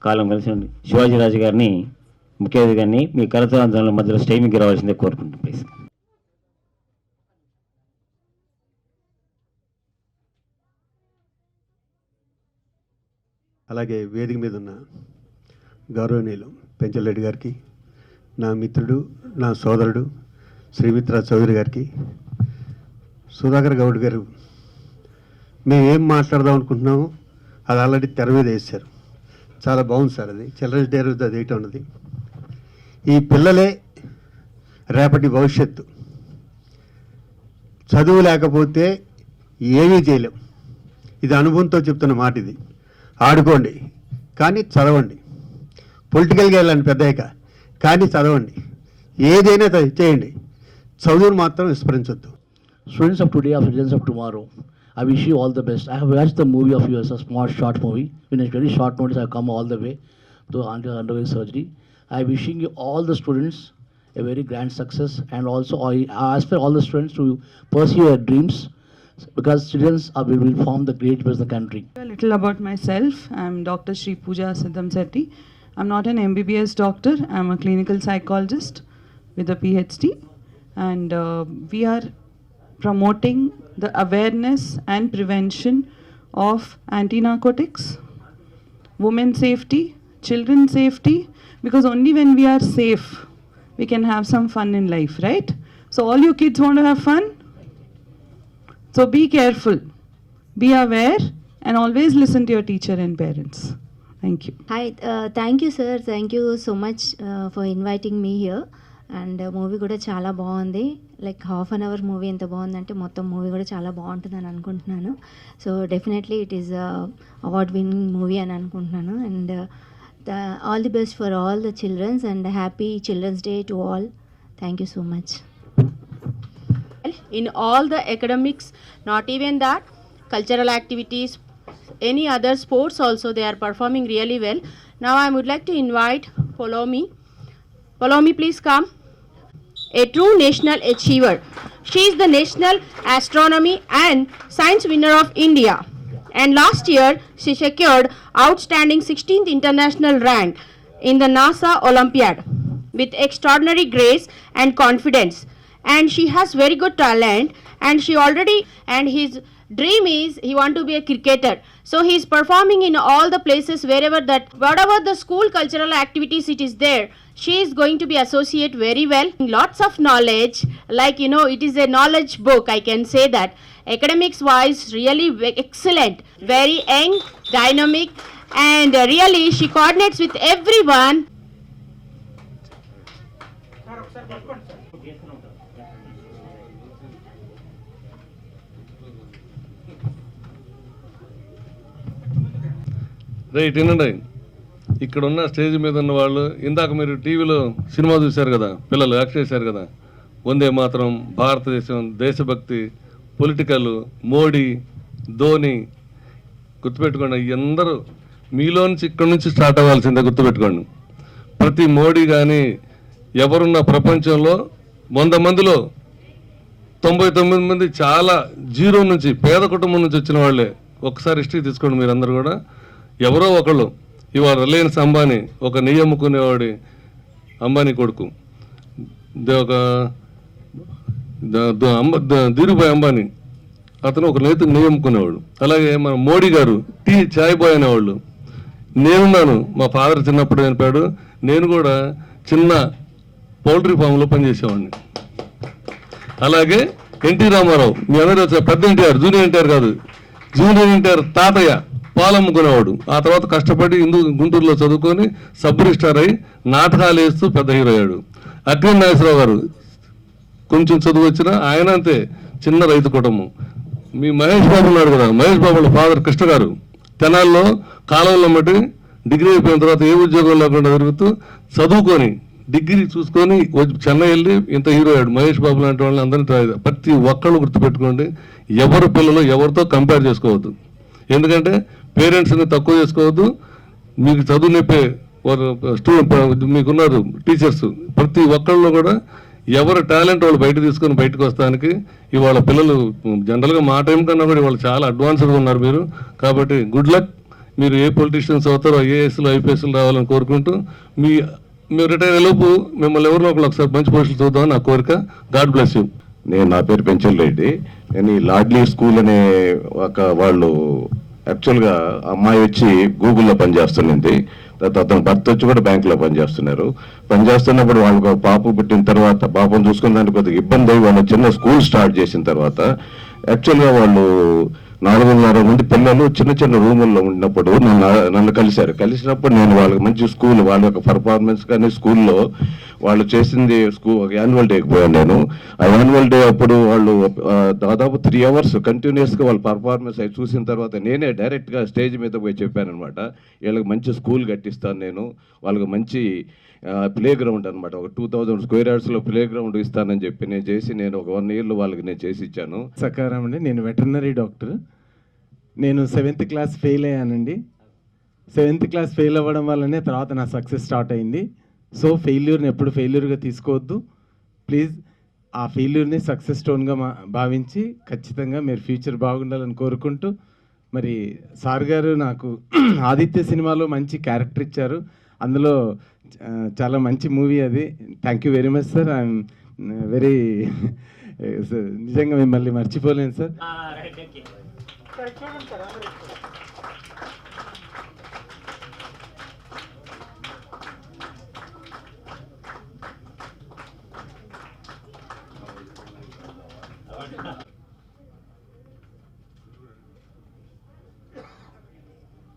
కాలం కలిసి శివాజీరాజు గారిని ముఖ్య అతిథిగారిని మీ కరతాళ మధ్యలో స్టేమింగ్కి రావాల్సిందే కోరుకుంటున్నాను ప్లీజ్. అలాగే వేదిక మీద ఉన్న గౌరవనీయులు పెంచలరెడ్డి గారికి, నా మిత్రుడు, నా సోదరుడు శ్రీమిత్ర చౌదరి గారికి, సుధాకర్ గౌడ్ గారు, మేము ఏం మాట్లాడదాం అనుకుంటున్నామో అది ఆల్రెడీ తెర మీద వేశారు. చాలా బాగుంది సార్. అది చిల్డ్రన్స్ డే రోజు అది వేయటం ఉన్నది. ఈ పిల్లలే రేపటి భవిష్యత్తు. చదువు లేకపోతే ఏమీ చేయలేం. ఇది అనుభవంతో చెప్తున్న మాట. ఇది ఆడుకోండి కానీ చదవండి, పొలిటికల్గా వెళ్ళండి పెద్దయ్యాక కానీ చదవండి, ఏదైనా చేయండి, చదువును మాత్రం విస్మరించొద్దు. Students of today are citizens of tomorrow. I wish you all the best. I have watched the movie of yours, a small short movie. In a very short notice, I have come all the way to undergo surgery. I am wishing you all the students a very grand success, and also I ask for all the students to pursue your dreams, because students will form the great of the country. A little about myself. I am Dr. Sri Pooja Siddham Setti. I am not an MBBS doctor. I am a clinical psychologist with a PhD, and we are promoting the awareness and prevention of anti-narcotics, women's safety, children's safety, because only when we are safe, we can have some fun in life, right? So all you kids want to have fun? So be careful, be aware, and always listen to your teacher and parents. Thank you. Hi, thank you sir. Thank you so much for inviting me here. And movie కూడా చాలా బాగుంది. Like half an hour movie ఎంత బాగుందంటే మొత్తం movie కూడా చాలా బాగుంటుందని అనుకుంటున్నాను. So definitely it is award winning movie అని అనుకుంటున్నాను. And all the best for all the children's and happy children's day to all. Thank you so much. In all the academics, not even that, cultural activities, any other sports also, they are performing really well. Now I would like to invite Polomi. Polomi, please come. A true national achiever. She is the National Astronomy and Science winner of India. And last year, she secured outstanding 16th international rank in the NASA Olympiad with extraordinary grace and confidence. And she has very good talent, and his dream is he want to be a cricketer. So he is performing in all the places whatever the school cultural activities it is there, she is going to be associate very well. Lots of knowledge, like it is a knowledge book, I can say that. Academics wise, really excellent, very young, dynamic, and really she coordinates with everyone. Right, వినండి. ఇక్కడ ఉన్న stage మీద ఉన్న వాళ్ళు, ఇందాక మీరు టీవీలో cinema చూశారు కదా, పిల్లలు యాక్ట్ చేశారు కదా, వందే మాత్రం, భారతదేశం, దేశభక్తి, పొలిటికల్, మోడీ, ధోని, గుర్తుపెట్టుకోండి. అందరూ మీలోంచి ఇక్కడ నుంచి స్టార్ట్ అవ్వాల్సిందే, గుర్తుపెట్టుకోండి. ప్రతి మోడీ కానీ ఎవరున్న ప్రపంచంలో 100 మందిలో 99 మంది చాలా జీరో నుంచి, పేద కుటుంబం నుంచి వచ్చిన వాళ్ళే. ఒకసారి హిస్టరీ తీసుకోండి మీరందరూ కూడా. ఎవరో ఒకళ్ళు, ఇవాళ రిలయన్స్ అంబానీ, ఒక నెయ్యి అమ్ముకునేవాడి అంబానీ కొడుకు, ఒక ధీరుభాయ్ అంబానీ, అతను ఒక నెయ్యి అమ్ముకునేవాడు. అలాగే మన మోడీ గారు చాయ్ బాయ్ అనేవాళ్ళు. నేనున్నాను, మా ఫాదర్ చిన్నప్పుడు చనిపోయాడు, నేను కూడా చిన్న పౌల్ట్రీ ఫామ్లో పనిచేసేవాడిని. అలాగే ఎన్టీ రామారావు, మీ అందరూ పెద్ద ఎన్టీఆర్, జూనియర్ ఎన్టీఆర్ కాదు, జూనియర్ ఎన్టీఆర్ తాతయ్య పాలమ్ముకునేవాడు. ఆ తర్వాత కష్టపడి గుంటూరులో చదువుకొని సబ్ రిజిస్టార్ అయి నాటకాలు వేస్తూ పెద్ద హీరో అయ్యాడు. అక్కినేని నాగేశ్వరరావు గారు కొంచెం చదువు వచ్చినా ఆయన అంతే, చిన్న రైతు కుటుంబం. మీ మహేష్ బాబు ఉన్నాడు కదా, మహేష్ బాబు వాళ్ళ ఫాదర్ కృష్ణ గారు తెనాల్లో కాలంలో బట్టి డిగ్రీ అయిపోయిన తర్వాత ఏ ఉద్యోగం లేకుండా తిరుగుతూ చదువుకొని డిగ్రీ చూసుకొని చెన్నై వెళ్ళి ఇంత హీరో అయ్యాడు. మహేష్ బాబు లాంటి వాళ్ళని అందరినీ ప్రతి ఒక్కళ్ళు గుర్తుపెట్టుకోండి. ఎవరు పిల్లలు ఎవరితో కంపేర్ చేసుకోవద్దు. ఎందుకంటే పేరెంట్స్ని తక్కువ చేసుకోవద్దు. మీకు చదువు నేర్పే స్టూడెంట్ మీకున్నారు టీచర్స్, ప్రతి ఒక్కళ్ళు కూడా ఎవరు టాలెంట్ వాళ్ళు బయటకు వస్తానికి ఇవాళ పిల్లలు జనరల్గా మా టైం కన్నా కూడా ఇవాళ చాలా అడ్వాన్స్డ్గా ఉన్నారు మీరు. కాబట్టి గుడ్ లక్. మీరు ఏ పొలిటీషియన్స్ అవుతారో ఐఏఎస్లు ఐపీఎస్లు రావాలని కోరుకుంటూ మీరు రిటైర్ అయ్యేలోపు మిమ్మల్ని ఎవరినో ఒకసారి మంచి పోస్టులు చూద్దామని నా కోరిక. God bless you. నా పేరు పెంచల్ రెడ్డి. నేను ఈ లాడ్లీ స్కూల్ అనే వాళ్ళు యాక్చువల్గా అమ్మాయి వచ్చి గూగుల్లో పనిచేస్తున్నది. తర్వాత అతను భర్త వచ్చి కూడా బ్యాంకులో పనిచేస్తున్నప్పుడు వాళ్ళకు పాప పుట్టిన తర్వాత పాపను చూసుకున్న దానికి కొద్దిగా ఇబ్బంది అయ్యి వాళ్ళు చిన్న స్కూల్ స్టార్ట్ చేసిన తర్వాత యాక్చువల్గా వాళ్ళు 4.5 మంది పిల్లలు చిన్న చిన్న రూముల్లో ఉన్నప్పుడు నన్ను కలిసినప్పుడు నేను వాళ్ళకి మంచి స్కూల్ వాళ్ళ యొక్క పర్ఫార్మెన్స్ కానీ స్కూల్లో వాళ్ళు చేసింది యాన్యువల్ డేకి పోయాను నేను. ఆ యాన్యువల్ డే అప్పుడు వాళ్ళు దాదాపు 3 hours కంటిన్యూస్గా వాళ్ళ పర్ఫార్మెన్స్ అవి చూసిన తర్వాత నేనే డైరెక్ట్గా స్టేజ్ మీద పోయి చెప్పాను అనమాట, వీళ్ళకి మంచి స్కూల్ కట్టిస్తాను నేను, వాళ్ళకి మంచి ప్లే గ్రౌండ్ అనమాట, ఒక 2000 square yardsలో ప్లే గ్రౌండ్ ఇస్తానని చెప్పి నేను ఒక 1 yearలో వాళ్ళకి నేను చేసి ఇచ్చాను. సకారం అండి. నేను వెటర్నరీ డాక్టర్. నేను 7th క్లాస్ ఫెయిల్ అయ్యానండి. 7th క్లాస్ ఫెయిల్ అవ్వడం వల్లనే తర్వాత నా సక్సెస్ స్టార్ట్ అయింది. సో ఫెయిల్యూర్ని ఎప్పుడు ఫెయిల్యూర్గా తీసుకోవద్దు ప్లీజ్. ఆ ఫెయిల్యూర్ని సక్సెస్ స్టోన్గా భావించి ఖచ్చితంగా మీరు ఫ్యూచర్ బాగుండాలని కోరుకుంటూ, మరి సార్ గారు నాకు ఆదిత్య సినిమాలో మంచి క్యారెక్టర్ ఇచ్చారు. అందులో చాలా మంచి మూవీ అది. Thank you very much sir. I'm very నిజంగా మిమ్మల్ని మర్చిపోలేను సార్.